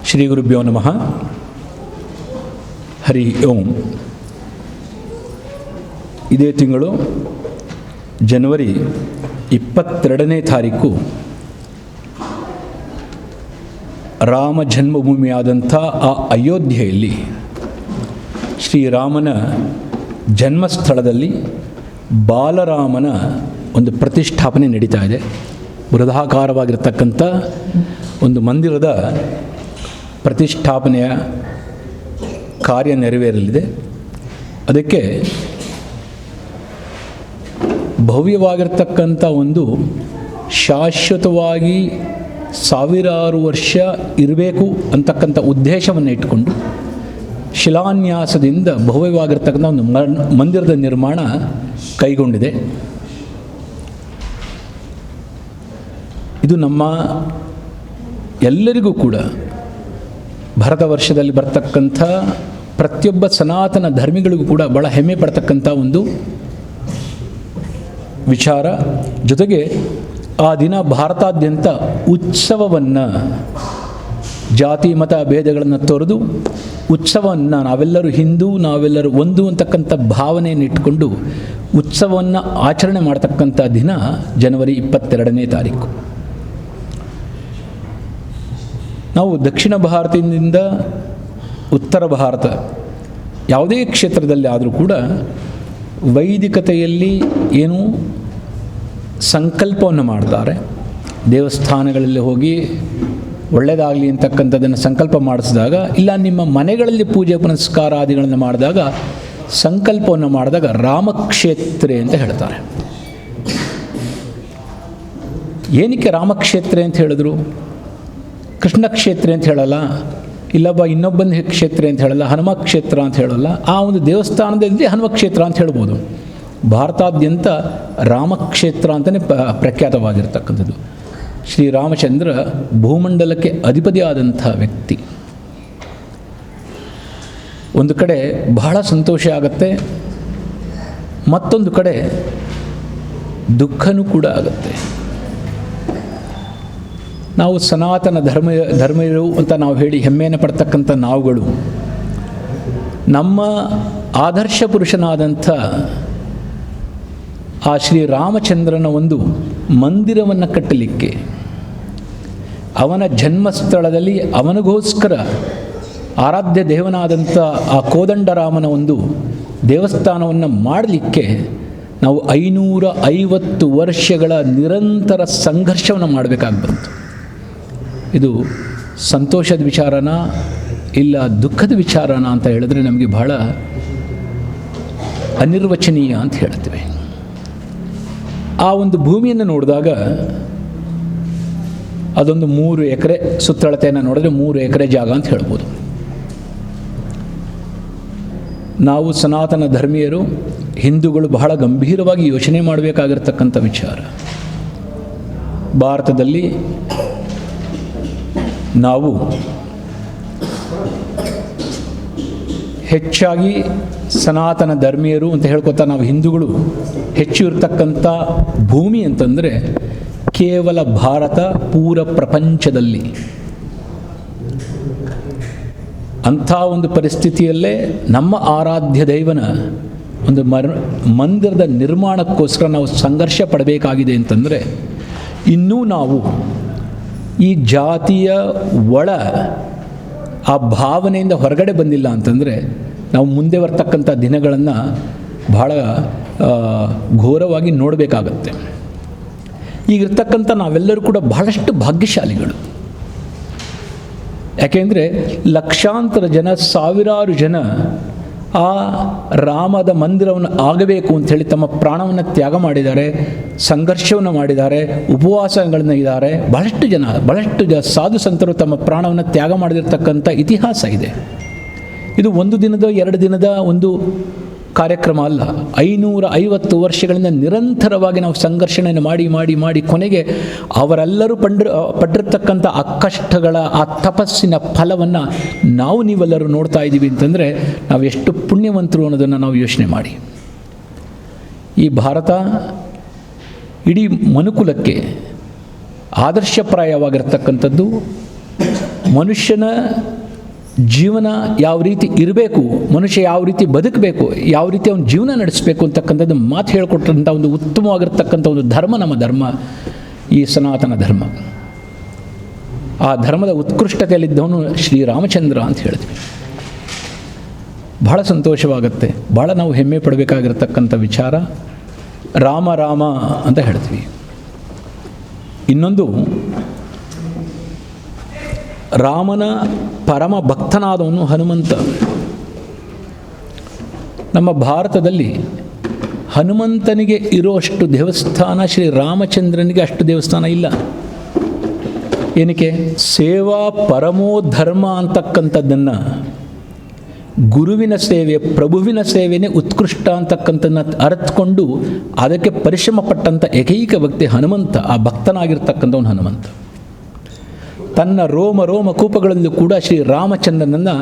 ಶ್ರೀ ಗುರುಭ್ಯೋ ನಮಃ. ಹರಿ ಓಂ. ಇದೇ ತಿಂಗಳು ಜನವರಿ 22ನೇ ತಾರೀಕು ರಾಮ ಜನ್ಮಭೂಮಿಯಾದಂಥ ಆ ಅಯೋಧ್ಯೆಯಲ್ಲಿ ಶ್ರೀರಾಮನ ಜನ್ಮಸ್ಥಳದಲ್ಲಿ ಬಾಲರಾಮನ ಒಂದು ಪ್ರತಿಷ್ಠಾಪನೆ ನಡೀತಾ ಇದೆ. ಬೃಹದಾಕಾರವಾಗಿರ್ತಕ್ಕಂಥ ಒಂದು ಮಂದಿರದ ಪ್ರತಿಷ್ಠಾಪನೆಯ ಕಾರ್ಯ ನೆರವೇರಲಿದೆ. ಅದಕ್ಕೆ ಭವ್ಯವಾಗಿರ್ತಕ್ಕಂಥ ಒಂದು ಶಾಶ್ವತವಾಗಿ ಸಾವಿರಾರು ವರ್ಷ ಇರಬೇಕು ಅಂತಕ್ಕಂಥ ಉದ್ದೇಶವನ್ನು ಇಟ್ಕೊಂಡು ಶಿಲಾನ್ಯಾಸದಿಂದ ಭವ್ಯವಾಗಿರ್ತಕ್ಕಂಥ ಒಂದು ಮಂದಿರದ ನಿರ್ಮಾಣ ಕೈಗೊಂಡಿದೆ. ಇದು ನಮ್ಮ ಎಲ್ಲರಿಗೂ ಕೂಡ ಭಾರತ ವರ್ಷದಲ್ಲಿ ಬರ್ತಕ್ಕಂಥ ಪ್ರತಿಯೊಬ್ಬ ಸನಾತನ ಧರ್ಮಿಗಳಿಗೂ ಕೂಡ ಭಾಳ ಹೆಮ್ಮೆ ಪಡ್ತಕ್ಕಂಥ ಒಂದು ವಿಚಾರ. ಜೊತೆಗೆ ಆ ದಿನ ಭಾರತಾದ್ಯಂತ ಉತ್ಸವವನ್ನು, ಜಾತಿ ಮತ ಭೇದಗಳನ್ನು ತೊರೆದು ಉತ್ಸವವನ್ನು ನಾವೆಲ್ಲರೂ ಹಿಂದೂ, ನಾವೆಲ್ಲರೂ ಒಂದು ಅಂತಕ್ಕಂಥ ಭಾವನೆಯನ್ನು ಇಟ್ಟುಕೊಂಡು ಉತ್ಸವವನ್ನು ಆಚರಣೆ ಮಾಡ್ತಕ್ಕಂಥ ದಿನ ಜನವರಿ 22ನೇ ತಾರೀಕು. ನಾವು ದಕ್ಷಿಣ ಭಾರತದಿಂದ ಉತ್ತರ ಭಾರತ ಯಾವುದೇ ಕ್ಷೇತ್ರದಲ್ಲಿ ಆದರೂ ಕೂಡ ವೈದಿಕತೆಯಲ್ಲಿ ಏನು ಸಂಕಲ್ಪವನ್ನು ಮಾಡ್ತಾರೆ. ದೇವಸ್ಥಾನಗಳಲ್ಲಿ ಹೋಗಿ ಒಳ್ಳೆಯದಾಗಲಿ ಅಂತಕ್ಕಂಥದ್ದನ್ನು ಸಂಕಲ್ಪ ಮಾಡಿಸಿದಾಗ, ಇಲ್ಲ ನಿಮ್ಮ ಮನೆಗಳಲ್ಲಿ ಪೂಜೆ ಪುನಸ್ಕಾರಾದಿಗಳನ್ನು ಮಾಡಿದಾಗ ಸಂಕಲ್ಪವನ್ನು ಮಾಡಿದಾಗ ರಾಮಕ್ಷೇತ್ರೆ ಅಂತ ಹೇಳ್ತಾರೆ. ಏನಕ್ಕೆ ರಾಮಕ್ಷೇತ್ರೆ ಅಂತ ಹೇಳಿದ್ರು? ಕೃಷ್ಣ ಕ್ಷೇತ್ರ ಅಂತ ಹೇಳಲ್ಲ, ಇಲ್ಲೊಬ್ಬ ಇನ್ನೊಬ್ಬನ ಕ್ಷೇತ್ರ ಅಂತ ಹೇಳಲ್ಲ, ಹನುಮ ಕ್ಷೇತ್ರ ಅಂತ ಹೇಳಲ್ಲ. ಆ ಒಂದು ದೇವಸ್ಥಾನದಲ್ಲಿ ಹನುಮ ಕ್ಷೇತ್ರ ಅಂತ ಹೇಳ್ಬೋದು. ಭಾರತಾದ್ಯಂತ ರಾಮಕ್ಷೇತ್ರ ಅಂತಲೇ ಪ್ರಖ್ಯಾತವಾಗಿರ್ತಕ್ಕಂಥದ್ದು. ಶ್ರೀರಾಮಚಂದ್ರ ಭೂಮಂಡಲಕ್ಕೆ ಅಧಿಪತಿಯಾದಂಥ ವ್ಯಕ್ತಿ. ಒಂದು ಕಡೆ ಬಹಳ ಸಂತೋಷ ಆಗುತ್ತೆ, ಮತ್ತೊಂದು ಕಡೆ ದುಃಖನೂ ಕೂಡ ಆಗುತ್ತೆ. ನಾವು ಸನಾತನ ಧರ್ಮೀಯರು ಅಂತ ನಾವು ಹೇಳಿ ಹೆಮ್ಮೆಯನ್ನು ಪಡ್ತಕ್ಕಂಥ ನಾವುಗಳು ನಮ್ಮ ಆದರ್ಶ ಪುರುಷನಾದಂಥ ಆ ಶ್ರೀರಾಮಚಂದ್ರನ ಒಂದು ಮಂದಿರವನ್ನು ಕಟ್ಟಲಿಕ್ಕೆ, ಅವನ ಜನ್ಮಸ್ಥಳದಲ್ಲಿ ಅವನಿಗೋಸ್ಕರ ಆರಾಧ್ಯ ದೇವನಾದಂಥ ಆ ಕೋದಂಡರಾಮನ ಒಂದು ದೇವಸ್ಥಾನವನ್ನು ಮಾಡಲಿಕ್ಕೆ ನಾವು 550 ವರ್ಷಗಳ ನಿರಂತರ ಸಂಘರ್ಷವನ್ನು ಮಾಡಬೇಕಾಗಿ ಬಂತು. ಇದು ಸಂತೋಷದ ವಿಚಾರನ ಇಲ್ಲ ದುಃಖದ ವಿಚಾರನ ಅಂತ ಹೇಳಿದ್ರೆ ನಮಗೆ ಬಹಳ ಅನಿರ್ವಚನೀಯ ಅಂತ ಹೇಳ್ತೇವೆ. ಆ ಒಂದು ಭೂಮಿಯನ್ನು ನೋಡಿದಾಗ ಅದೊಂದು 3 ಎಕರೆ ಸುತ್ತಳತೆಯನ್ನು ನೋಡಿದ್ರೆ 3 ಎಕರೆ ಜಾಗ ಅಂತ ಹೇಳ್ಬೋದು. ನಾವು ಸನಾತನ ಧರ್ಮೀಯರು, ಹಿಂದೂಗಳು ಬಹಳ ಗಂಭೀರವಾಗಿ ಯೋಚನೆ ಮಾಡಬೇಕಾಗಿರ್ತಕ್ಕಂಥ ವಿಚಾರ. ಭಾರತದಲ್ಲಿ ನಾವು ಹೆಚ್ಚಾಗಿ ಸನಾತನ ಧರ್ಮೀಯರು ಅಂತ ಹೇಳ್ಕೊತಾ ನಾವು ಹಿಂದೂಗಳು ಹೆಚ್ಚು ಇರತಕ್ಕಂಥ ಭೂಮಿ ಅಂತಂದರೆ ಕೇವಲ ಭಾರತ, ಪೂರ ಪ್ರಪಂಚದಲ್ಲಿ. ಅಂಥ ಒಂದು ಪರಿಸ್ಥಿತಿಯಲ್ಲೇ ನಮ್ಮ ಆರಾಧ್ಯ ದೈವನ ಒಂದು ಮಂದಿರದ ನಿರ್ಮಾಣಕ್ಕೋಸ್ಕರ ನಾವು ಸಂಘರ್ಷ ಪಡಬೇಕಾಗಿದೆ ಅಂತಂದರೆ, ಇನ್ನೂ ನಾವು ಈ ಜಾತಿಯ ಒಳ ಆ ಭಾವನೆಯಿಂದ ಹೊರಗಡೆ ಬಂದಿಲ್ಲ ಅಂತಂದರೆ ನಾವು ಮುಂದೆ ಬರ್ತಕ್ಕಂಥ ದಿನಗಳನ್ನು ಬಹಳ ಘೋರವಾಗಿ ನೋಡಬೇಕಾಗತ್ತೆ. ಈಗಿರ್ತಕ್ಕಂಥ ನಾವೆಲ್ಲರೂ ಕೂಡ ಬಹಳಷ್ಟು ಭಾಗ್ಯಶಾಲಿಗಳು. ಯಾಕೆಂದರೆ ಲಕ್ಷಾಂತರ ಜನ, ಸಾವಿರಾರು ಜನ ಆ ರಾಮದ ಮಂದಿರವನ್ನು ಆಗಬೇಕು ಅಂಥೇಳಿ ತಮ್ಮ ಪ್ರಾಣವನ್ನು ತ್ಯಾಗ ಮಾಡಿದ್ದಾರೆ, ಸಂಘರ್ಷವನ್ನು ಮಾಡಿದ್ದಾರೆ, ಉಪವಾಸಗಳನ್ನು ಇದ್ದಾರೆ. ಬಹಳಷ್ಟು ಸಾಧು ಸಂತರು ತಮ್ಮ ಪ್ರಾಣವನ್ನು ತ್ಯಾಗ ಮಾಡಿದಿರ್ತಕ್ಕಂಥ ಇತಿಹಾಸ ಇದೆ. ಇದು 1 ದಿನದ 2 ದಿನದ ಒಂದು ಕಾರ್ಯಕ್ರಮ ಅಲ್ಲ. 550 ವರ್ಷಗಳಿಂದ ನಿರಂತರವಾಗಿ ನಾವು ಸಂಘರ್ಷಣೆಯನ್ನು ಮಾಡಿ ಕೊನೆಗೆ ಅವರೆಲ್ಲರೂ ಪಟ್ಟಿರ್ತಕ್ಕಂಥ ಆ ಕಷ್ಟಗಳ, ಆ ತಪಸ್ಸಿನ ಫಲವನ್ನು ನೀವೆಲ್ಲರೂ ನೋಡ್ತಾ ಇದ್ದೀವಿ ಅಂತಂದರೆ ನಾವು ಎಷ್ಟು ಪುಣ್ಯವಂತರು ಅನ್ನೋದನ್ನು ನಾವು ಯೋಚನೆ ಮಾಡಿ. ಈ ಭಾರತ ಇಡೀ ಮನುಕುಲಕ್ಕೆ ಆದರ್ಶಪ್ರಾಯವಾಗಿರ್ತಕ್ಕಂಥದ್ದು ಮನುಷ್ಯನ ಜೀವನ ಯಾವ ರೀತಿ ಇರಬೇಕು, ಮನುಷ್ಯ ಯಾವ ರೀತಿ ಬದುಕಬೇಕು, ಯಾವ ರೀತಿ ಅವನ ಜೀವನ ನಡೆಸಬೇಕು ಅಂತಕ್ಕಂಥದ್ದು ಮಾತು ಹೇಳಿಕೊಟ್ಟಂಥ ಒಂದು ಉತ್ತಮವಾಗಿರ್ತಕ್ಕಂಥ ಒಂದು ಧರ್ಮ ನಮ್ಮ ಧರ್ಮ, ಈ ಸನಾತನ ಧರ್ಮ. ಆ ಧರ್ಮದ ಉತ್ಕೃಷ್ಟತೆಯಲ್ಲಿದ್ದವನು ಶ್ರೀರಾಮಚಂದ್ರ ಅಂತ ಹೇಳ್ತೀವಿ. ಬಹಳ ಸಂತೋಷವಾಗುತ್ತೆ, ಭಾಳ ನಾವು ಹೆಮ್ಮೆ ಪಡಬೇಕಾಗಿರ್ತಕ್ಕಂಥ ವಿಚಾರ. ರಾಮ ರಾಮ ಅಂತ ಹೇಳ್ತೀವಿ. ಇನ್ನೊಂದು, ರಾಮನ ಪರಮ ಭಕ್ತನಾದವನು ಹನುಮಂತ. ನಮ್ಮ ಭಾರತದಲ್ಲಿ ಹನುಮಂತನಿಗೆ ಇರುವಷ್ಟು ದೇವಸ್ಥಾನ ಶ್ರೀರಾಮಚಂದ್ರನಿಗೆ ಅಷ್ಟು ದೇವಸ್ಥಾನ ಇಲ್ಲ. ಏನಕ್ಕೆ? ಸೇವಾ ಪರಮೋ ಧರ್ಮ ಅಂತಕ್ಕಂಥದ್ದನ್ನು, ಗುರುವಿನ ಸೇವೆ, ಪ್ರಭುವಿನ ಸೇವೆಯೇ ಉತ್ಕೃಷ್ಟ ಅಂತಕ್ಕಂಥದ್ದನ್ನು ಅರ್ಥಕೊಂಡು ಅದಕ್ಕೆ ಪರಿಶ್ರಮ ಪಟ್ಟಂಥ ಏಕೈಕ ವ್ಯಕ್ತಿ ಹನುಮಂತ. ಆ ಭಕ್ತನಾಗಿರ್ತಕ್ಕಂಥವನು ಹನುಮಂತ. ತನ್ನ ರೋಮ ರೋಮ ಕೂಪಗಳಲ್ಲೂ ಕೂಡ ಶ್ರೀರಾಮಚಂದ್ರನನ್ನು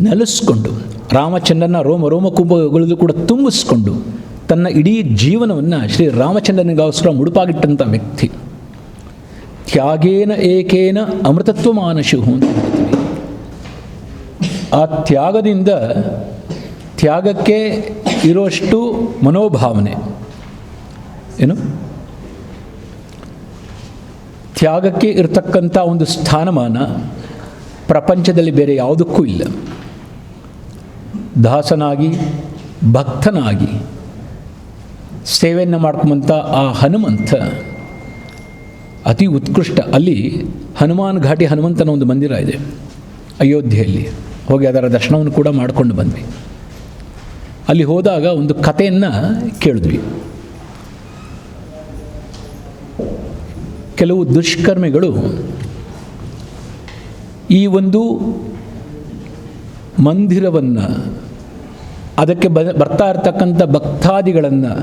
ನೆಲೆಸ್ಕೊಂಡು, ರಾಮಚಂದ್ರನ ರೋಮ ರೋಮ ಕೂಪಗಳಲ್ಲೂ ಕೂಡ ತುಂಬಿಸ್ಕೊಂಡು ತನ್ನ ಇಡೀ ಜೀವನವನ್ನು ಶ್ರೀರಾಮಚಂದ್ರನಿಗೋಸ್ಕರ ಮುಡುಪಾಗಿಟ್ಟಂಥ ವ್ಯಕ್ತಿ. ತ್ಯಾಗೇನ ಏಕೇನ ಅಮೃತತ್ವ ಮಾನಶು ಅಂತ ಹೇಳ್ತೀವಿ. ಆ ತ್ಯಾಗದಿಂದ, ತ್ಯಾಗಕ್ಕೆ ಇರೋಷ್ಟು ಮನೋಭಾವನೆ ಏನು, ತ್ಯಾಗಕ್ಕೆ ಇರತಕ್ಕಂಥ ಒಂದು ಸ್ಥಾನಮಾನ ಪ್ರಪಂಚದಲ್ಲಿ ಬೇರೆ ಯಾವುದಕ್ಕೂ ಇಲ್ಲ. ದಾಸನಾಗಿ ಭಕ್ತನಾಗಿ ಸೇವೆಯನ್ನು ಮಾಡ್ಕೊಂಬಂಥ ಆ ಹನುಮಂತ ಅತಿ ಉತ್ಕೃಷ್ಟ. ಅಲ್ಲಿ ಹನುಮಾನ್ ಘಾಟಿ ಹನುಮಂತನ ಒಂದು ಮಂದಿರ ಇದೆ ಅಯೋಧ್ಯೆಯಲ್ಲಿ. ಹೋಗಿ ಅದರ ದರ್ಶನವನ್ನು ಕೂಡ ಮಾಡಿಕೊಂಡು ಬಂದ್ವಿ. ಅಲ್ಲಿ ಹೋದಾಗ ಒಂದು ಕಥೆಯನ್ನು ಕೇಳಿದ್ವಿ. ಕೆಲವು ದುಷ್ಕರ್ಮಿಗಳು ಈ ಒಂದು ಮಂದಿರವನ್ನು, ಅದಕ್ಕೆ ಬರ್ತಾ ಇರತಕ್ಕಂಥ ಭಕ್ತಾದಿಗಳನ್ನು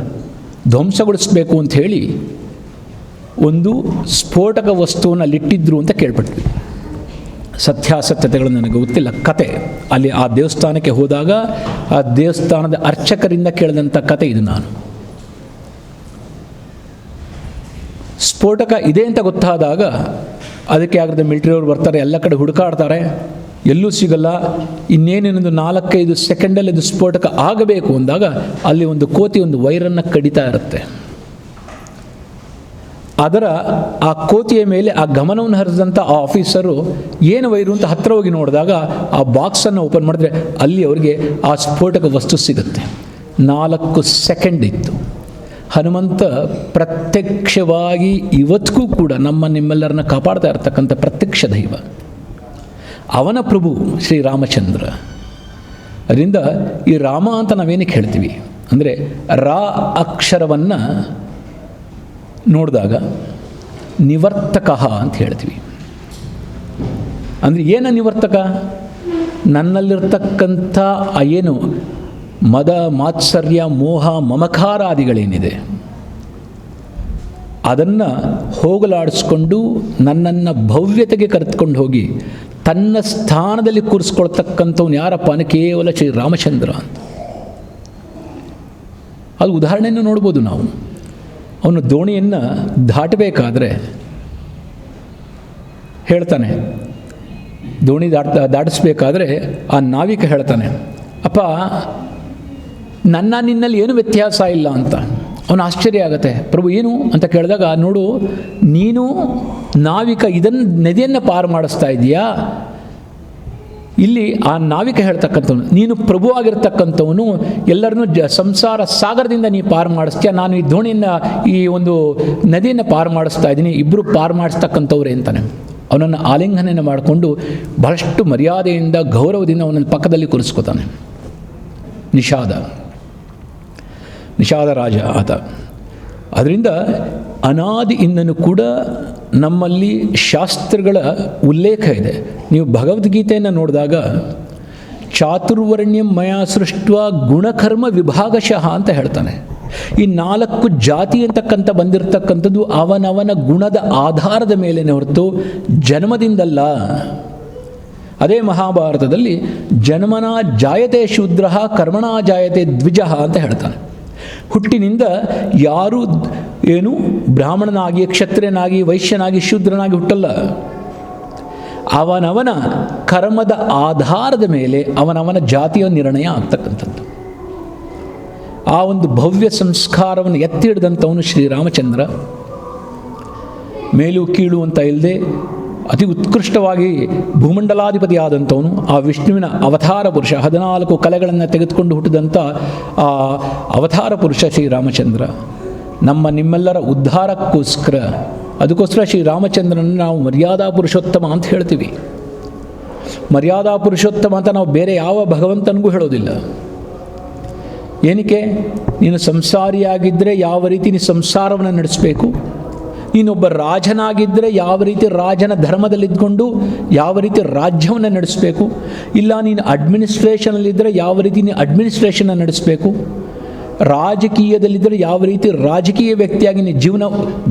ಧ್ವಂಸಗೊಳಿಸಬೇಕು ಅಂತ ಹೇಳಿ ಒಂದು ಸ್ಫೋಟಕ ವಸ್ತುವನ್ನು ಅಲ್ಲಿಟ್ಟಿದ್ರು ಅಂತ ಕೇಳ್ಪಟ್ವಿ. ಸತ್ಯಾಸತ್ಯತೆಗಳು ನನಗೆ ಗೊತ್ತಿಲ್ಲ, ಕತೆ. ಅಲ್ಲಿ ಆ ದೇವಸ್ಥಾನಕ್ಕೆ ಹೋದಾಗ ಆ ದೇವಸ್ಥಾನದ ಅರ್ಚಕರಿಂದ ಕೇಳಿದಂಥ ಕತೆ ಇದು. ನಾನು ಸ್ಫೋಟಕ ಇದೆ ಅಂತ ಗೊತ್ತಾದಾಗ ಅದಕ್ಕೆ ಆಗದ ಮಿಲಿಟರಿಯವರು ಬರ್ತಾರೆ, ಎಲ್ಲ ಕಡೆ ಹುಡುಕಾಡ್ತಾರೆ, ಎಲ್ಲೂ ಸಿಗಲ್ಲ. ಇನ್ನೇನೇನೊಂದು 4-5 ಸೆಕೆಂಡಲ್ಲಿ ಅದು ಸ್ಫೋಟಕ ಆಗಬೇಕು ಅಂದಾಗ ಅಲ್ಲಿ ಒಂದು ಕೋತಿ ಒಂದು ವೈರನ್ನು ಕಡಿತಾ ಇರುತ್ತೆ. ಆ ಕೋತಿಯ ಮೇಲೆ ಆ ಗಮನವನ್ನು ಹರಿಸಿದಂಥ ಆ ಆಫೀಸರು ಏನು ವೈರು ಅಂತ ಹತ್ತಿರ ಹೋಗಿ ನೋಡಿದಾಗ ಆ ಬಾಕ್ಸನ್ನು ಓಪನ್ ಮಾಡಿದ್ರೆ ಅಲ್ಲಿ ಅವರಿಗೆ ಆ ಸ್ಫೋಟಕ ವಸ್ತು ಸಿಗುತ್ತೆ. 4 ಸೆಕೆಂಡ್ ಇತ್ತು. ಹನುಮಂತ ಪ್ರತ್ಯಕ್ಷವಾಗಿ ಇವತ್ತಿಗೂ ಕೂಡ ನಿಮ್ಮೆಲ್ಲರನ್ನ ಕಾಪಾಡ್ತಾ ಇರ್ತಕ್ಕಂಥ ಪ್ರತ್ಯಕ್ಷ ದೈವ. ಅವನ ಪ್ರಭು ಶ್ರೀರಾಮಚಂದ್ರ. ಅದರಿಂದ ಈ ರಾಮ ಅಂತ ನಾವೇನಕ್ಕೆ ಹೇಳ್ತೀವಿ ಅಂದರೆ, ರಾ ಅಕ್ಷರವನ್ನು ನೋಡಿದಾಗ ನಿವರ್ತಕ ಅಂತ ಹೇಳ್ತೀವಿ. ಅಂದರೆ ಏನು ನಿವರ್ತಕ? ನನ್ನಲ್ಲಿರ್ತಕ್ಕಂಥ ಏನು ಮದ ಮಾತ್ಸರ್ಯ ಮೋಹ ಮಮಕಾರಾದಿಗಳೇನಿದೆ ಅದನ್ನು ಹೋಗಲಾಡಿಸ್ಕೊಂಡು ನನ್ನನ್ನು ಭವ್ಯತೆಗೆ ಕರೆದುಕೊಂಡು ಹೋಗಿ ತನ್ನ ಸ್ಥಾನದಲ್ಲಿ ಕೂರಿಸ್ಕೊಳ್ತಕ್ಕಂಥವ್ನು ಯಾರಪ್ಪ ಅಂದರೆ ಕೇವಲ ಶ್ರೀರಾಮಚಂದ್ರ ಅಂತ. ಅದು ಉದಾಹರಣೆಯನ್ನು ನೋಡ್ಬೋದು ನಾವು. ಅವನು ದೋಣಿಯನ್ನು ದಾಟಬೇಕಾದ್ರೆ ಹೇಳ್ತಾನೆ, ದೋಣಿ ದಾಟಿಸ್ಬೇಕಾದ್ರೆ ಆ ನಾವಿಕ ಹೇಳ್ತಾನೆ, ಅಪ್ಪ ನಿನ್ನಲ್ಲಿ ಏನು ವ್ಯತ್ಯಾಸ ಇಲ್ಲ ಅಂತ. ಅವನು ಆಶ್ಚರ್ಯ ಆಗುತ್ತೆ. ಪ್ರಭು ಏನು ಅಂತ ಕೇಳಿದಾಗ, ನೋಡು ನೀನು ನಾವಿಕ ನದಿಯನ್ನು ಪಾರು ಮಾಡಿಸ್ತಾ ಇದೆಯಾ, ಇಲ್ಲಿ ಆ ನಾವಿಕ ಹೇಳ್ತಕ್ಕಂಥವನು ನೀನು ಪ್ರಭು ಆಗಿರ್ತಕ್ಕಂಥವನು, ಎಲ್ಲರನ್ನೂ ಸಂಸಾರ ಸಾಗರದಿಂದ ನೀ ಪಾರು ಮಾಡಿಸ್ತೀಯ, ನಾನು ಈ ದೋಣಿಯನ್ನು ಈ ಒಂದು ನದಿಯನ್ನು ಪಾರು ಮಾಡಿಸ್ತಾ ಇದ್ದೀನಿ, ಇಬ್ಬರು ಪಾರು ಮಾಡಿಸ್ತಕ್ಕಂಥವ್ರೆ ಅಂತಾನೆ. ಅವನನ್ನು ಆಲಿಂಗನೆಯನ್ನು ಮಾಡಿಕೊಂಡು ಬಹಳಷ್ಟು ಮರ್ಯಾದೆಯಿಂದ ಗೌರವದಿಂದ ಅವನನ್ನು ಪಕ್ಕದಲ್ಲಿ ಕೂರಿಸ್ಕೋತಾನೆ. ನಿಷಾದ ರಾಜ ಆತ. ಅದರಿಂದ ಅನಾದಿಯಿಂದನೂ ಕೂಡ ನಮ್ಮಲ್ಲಿ ಶಾಸ್ತ್ರಗಳ ಉಲ್ಲೇಖ ಇದೆ. ನೀವು ಭಗವದ್ಗೀತೆಯನ್ನು ನೋಡಿದಾಗ ಚಾತುರ್ವರ್ಣ್ಯಂ ಮಯಾ ಸೃಷ್ಟ್ವಾ ಗುಣಕರ್ಮ ವಿಭಾಗಶಃ ಅಂತ ಹೇಳ್ತಾನೆ. ಈ 4 ಜಾತಿ ಅಂತಕ್ಕಂಥ ಬಂದಿರತಕ್ಕಂಥದ್ದು ಅವನವನ ಗುಣದ ಆಧಾರದ ಮೇಲೇನೆ ಹೊರತು ಜನ್ಮದಿಂದಲ್ಲ. ಅದೇ ಮಹಾಭಾರತದಲ್ಲಿ ಜನ್ಮನಾ ಜಾಯತೆ ಶೂದ್ರಃ ಕರ್ಮಣಾ ಜಾಯತೆ ದ್ವಿಜಃ ಅಂತ ಹೇಳ್ತಾನೆ. ಹುಟ್ಟಿನಿಂದ ಯಾರೂ ಬ್ರಾಹ್ಮಣನಾಗಿ ಕ್ಷತ್ರಿಯನಾಗಿ ವೈಶ್ಯನಾಗಿ ಶೂದ್ರನಾಗಿ ಹುಟ್ಟಲ್ಲ. ಅವನವನ ಕರ್ಮದ ಆಧಾರದ ಮೇಲೆ ಅವನವನ ಜಾತಿಯ ನಿರ್ಣಯ ಆಗ್ತಕ್ಕಂಥದ್ದು. ಆ ಒಂದು ಭವ್ಯ ಸಂಸ್ಕಾರವನ್ನು ಎತ್ತಿ ಹಿಡಿದಂಥವನು ಶ್ರೀರಾಮಚಂದ್ರ. ಮೇಲು ಕೀಳು ಅಂತ ಇಲ್ಲದೆ ಅತಿ ಉತ್ಕೃಷ್ಟವಾಗಿ ಭೂಮಂಡಲಾಧಿಪತಿ ಆದಂಥವನು, ಆ ವಿಷ್ಣುವಿನ ಅವತಾರ ಪುರುಷ, 14 ಕಲೆಗಳನ್ನು ತೆಗೆದುಕೊಂಡು ಹುಟ್ಟಿದಂಥ ಆ ಅವತಾರ ಪುರುಷ ಶ್ರೀರಾಮಚಂದ್ರ. ನಿಮ್ಮೆಲ್ಲರ ಉದ್ಧಾರಕ್ಕೋಸ್ಕರ, ಅದಕ್ಕೋಸ್ಕರ ಶ್ರೀರಾಮಚಂದ್ರನನ್ನು ನಾವು ಮರ್ಯಾದಾ ಪುರುಷೋತ್ತಮ ಅಂತ ಹೇಳ್ತೀವಿ. ಮರ್ಯಾದಾ ಪುರುಷೋತ್ತಮ ಅಂತ ನಾವು ಬೇರೆ ಯಾವ ಭಗವಂತನಿಗೂ ಹೇಳೋದಿಲ್ಲ. ಏನಕ್ಕೆ? ನೀನು ಸಂಸಾರಿಯಾಗಿದ್ದರೆ ಯಾವ ರೀತಿ ನೀನು ಸಂಸಾರವನ್ನು ನಡೆಸಬೇಕು, ನೀನೊಬ್ಬ ರಾಜನಾಗಿದ್ದರೆ ಯಾವ ರೀತಿ ರಾಜನ ಧರ್ಮದಲ್ಲಿದ್ದುಕೊಂಡು ಯಾವ ರೀತಿ ರಾಜ್ಯವನ್ನು ನಡೆಸಬೇಕು, ಇಲ್ಲ ನೀನು ಅಡ್ಮಿನಿಸ್ಟ್ರೇಷನಲ್ಲಿದ್ದರೆ ಯಾವ ರೀತಿ ನೀನು ಅಡ್ಮಿನಿಸ್ಟ್ರೇಷನ್ನ ನಡೆಸಬೇಕು, ರಾಜಕೀಯದಲ್ಲಿದ್ದರೆ ಯಾವ ರೀತಿ ರಾಜಕೀಯ ವ್ಯಕ್ತಿಯಾಗಿ ನೀನು ಜೀವನ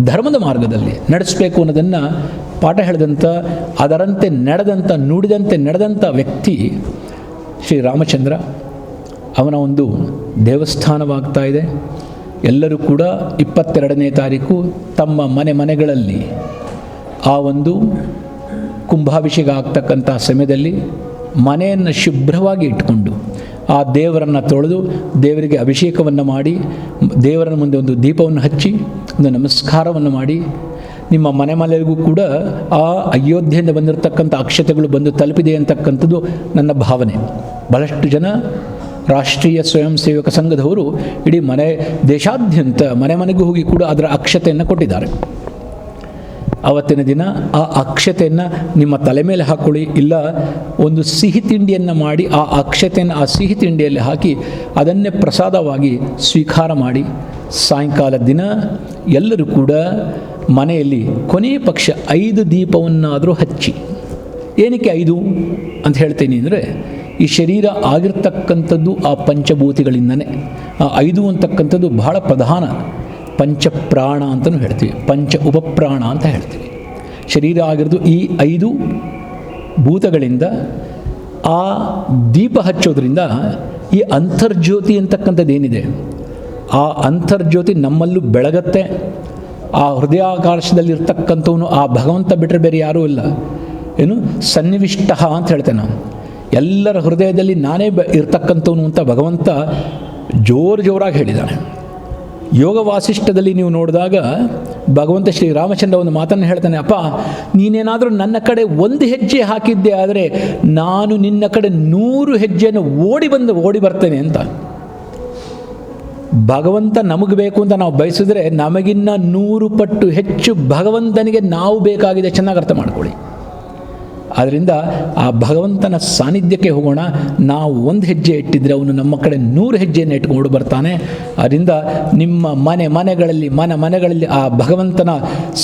ಧರ್ಮದ ಮಾರ್ಗದಲ್ಲಿ ನಡೆಸಬೇಕು ಅನ್ನೋದನ್ನು ಪಾಠ ಹೇಳಿದಂಥ, ಅದರಂತೆ ನಡೆದಂಥ, ನುಡಿದಂತೆ ನಡೆದಂಥ ವ್ಯಕ್ತಿ ಶ್ರೀರಾಮಚಂದ್ರ. ಅವನ ಒಂದು ದೇವಸ್ಥಾನವಾಗ್ತಾ ಇದೆ. ಎಲ್ಲರೂ ಕೂಡ 22ನೇ ತಾರೀಕು ತಮ್ಮ ಮನೆಗಳಲ್ಲಿ ಆ ಒಂದು ಕುಂಭಾಭಿಷೇಕ ಆಗ್ತಕ್ಕಂಥ ಸಮಯದಲ್ಲಿ ಮನೆಯನ್ನು ಶುಭ್ರವಾಗಿ ಇಟ್ಕೊಂಡು ಆ ದೇವರನ್ನು ತೊಳೆದು ದೇವರಿಗೆ ಅಭಿಷೇಕವನ್ನು ಮಾಡಿ, ದೇವರ ಮುಂದೆ ಒಂದು ದೀಪವನ್ನು ಹಚ್ಚಿ ಒಂದು ನಮಸ್ಕಾರವನ್ನು ಮಾಡಿ, ನಿಮ್ಮ ಮನೆಗೂ ಕೂಡ ಆ ಅಯೋಧ್ಯೆಯಿಂದ ಬಂದಿರತಕ್ಕಂಥ ಅಕ್ಷತೆಗಳು ಬಂದು ತಲುಪಿದೆ ಅಂತಕ್ಕಂಥದ್ದು ನನ್ನ ಭಾವನೆ. ಬಹಳಷ್ಟು ಜನ ರಾಷ್ಟ್ರೀಯ ಸ್ವಯಂ ಸೇವಕ ಸಂಘದವರು ಇಡೀ ದೇಶಾದ್ಯಂತ ಮನೆಗೂ ಹೋಗಿ ಕೂಡ ಅದರ ಅಕ್ಷತೆಯನ್ನು ಕೊಟ್ಟಿದ್ದಾರೆ. ಆವತ್ತಿನ ದಿನ ಆ ಅಕ್ಷತೆಯನ್ನು ನಿಮ್ಮ ತಲೆ ಮೇಲೆ ಹಾಕ್ಕೊಳ್ಳಿ, ಇಲ್ಲ ಒಂದು ಸಿಹಿ ತಿಂಡಿಯನ್ನು ಮಾಡಿ ಆ ಅಕ್ಷತೆಯನ್ನು ಆ ಸಿಹಿ ತಿಂಡಿಯಲ್ಲಿ ಹಾಕಿ ಅದನ್ನೇ ಪ್ರಸಾದವಾಗಿ ಸ್ವೀಕಾರ ಮಾಡಿ. ಸಾಯಂಕಾಲದ ದಿನ ಎಲ್ಲರೂ ಕೂಡ ಮನೆಯಲ್ಲಿ ಕೊನೆಯ ಪಕ್ಷ 5 ದೀಪವನ್ನಾದರೂ ಹಚ್ಚಿ. ಏನಕ್ಕೆ 5 ಅಂತ ಹೇಳ್ತೀನಿ ಅಂದರೆ, ಈ ಶರೀರ ಆಗಿರ್ತಕ್ಕಂಥದ್ದು ಆ ಪಂಚಭೂತಿಗಳಿಂದನೇ. ಆ 5 ಅಂತಕ್ಕಂಥದ್ದು ಬಹಳ ಪ್ರಧಾನ. ಪಂಚಪ್ರಾಣ ಅಂತಲೂ ಹೇಳ್ತೀವಿ, ಪಂಚ ಉಪಪ್ರಾಣ ಅಂತ ಹೇಳ್ತೀವಿ. ಶರೀರ ಆಗಿರೋದು ಈ 5 ಭೂತಗಳಿಂದ. ಆ ದೀಪ ಹಚ್ಚೋದ್ರಿಂದ ಈ ಅಂತರ್ಜ್ಯೋತಿ ಅಂತಕ್ಕಂಥದ್ದು ಏನಿದೆ, ಆ ಅಂತರ್ಜ್ಯೋತಿ ನಮ್ಮಲ್ಲೂ ಬೆಳಗತ್ತೆ. ಆ ಹೃದಯಾಕಾಶದಲ್ಲಿರ್ತಕ್ಕಂಥವನು ಆ ಭಗವಂತ ಬಿಟ್ಟರೆ ಬೇರೆ ಯಾರೂ ಇಲ್ಲ. ಏನು ಸನ್ನಿವಿಷ್ಟ ಅಂತ ಹೇಳ್ತೇನೆ ನಾನು. ಎಲ್ಲರ ಹೃದಯದಲ್ಲಿ ನಾನೇ ಇರ್ತಕ್ಕಂಥವನು ಅಂತ ಭಗವಂತ ಜೋರಾಗಿ ಹೇಳಿದ್ದಾನೆ. ಯೋಗ ವಾಸಿಷ್ಠದಲ್ಲಿ ನೀವು ನೋಡಿದಾಗ ಭಗವಂತ ಶ್ರೀರಾಮಚಂದ್ರ ಒಂದು ಮಾತನ್ನು ಹೇಳ್ತಾನೆ, ಅಪ್ಪ ನೀನೇನಾದರೂ ನನ್ನ ಕಡೆ 1 ಹೆಜ್ಜೆ ಹಾಕಿದ್ದೆ ಆದರೆ ನಾನು ನಿನ್ನ ಕಡೆ 100 ಹೆಜ್ಜೆಯನ್ನು ಓಡಿ ಬರ್ತೇನೆ ಅಂತ. ಭಗವಂತ ನಮಗೆ ಬೇಕು ಅಂತ ನಾವು ಬಯಸಿದ್ರೆ ನಮಗಿನ್ನ 100 ಪಟ್ಟು ಹೆಚ್ಚು ಭಗವಂತನಿಗೆ ನಾವು ಬೇಕಾಗಿದೆ. ಚೆನ್ನಾಗಿ ಅರ್ಥ ಮಾಡ್ಕೊಳ್ಳಿ. ಆದ್ದರಿಂದ ಆ ಭಗವಂತನ ಸಾನ್ನಿಧ್ಯಕ್ಕೆ ಹೋಗೋಣ. ನಾವು 1 ಹೆಜ್ಜೆ ಇಟ್ಟಿದ್ರೆ ಅವನು ನಮ್ಮ ಕಡೆ 100 ಹೆಜ್ಜೆಯನ್ನು ಇಟ್ಕೊಂಡು ಬರ್ತಾನೆ. ಅದರಿಂದ ನಿಮ್ಮ ಮನೆಗಳಲ್ಲಿ ಆ ಭಗವಂತನ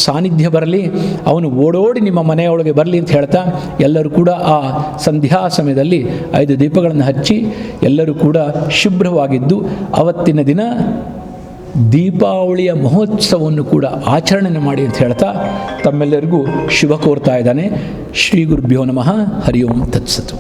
ಸಾನ್ನಿಧ್ಯ ಬರಲಿ, ಅವನು ಓಡೋಡಿ ನಿಮ್ಮ ಮನೆಯೊಳಗೆ ಬರಲಿ ಅಂತ ಹೇಳ್ತಾ, ಎಲ್ಲರೂ ಕೂಡ ಆ ಸಂಧ್ಯಾ ಸಮಯದಲ್ಲಿ 5 ದೀಪಗಳನ್ನು ಹಚ್ಚಿ ಎಲ್ಲರೂ ಕೂಡ ಶುಭ್ರವಾಗಿದ್ದು ಅವತ್ತಿನ ದಿನ ದೀಪಾವಳಿಯ ಮಹೋತ್ಸವವನ್ನು ಕೂಡ ಆಚರಣೆ ಮಾಡಿ ಅಂತ ಹೇಳ್ತಾ ತಮ್ಮೆಲ್ಲರಿಗೂ ಶುಭ ಕೋರ್ತಾ ಇದ್ದಾನೆ. ಶ್ರೀ ಗುರುಭ್ಯೋ ನಮಃ. ಹರಿ ಓಂ ತತ್ಸತ್.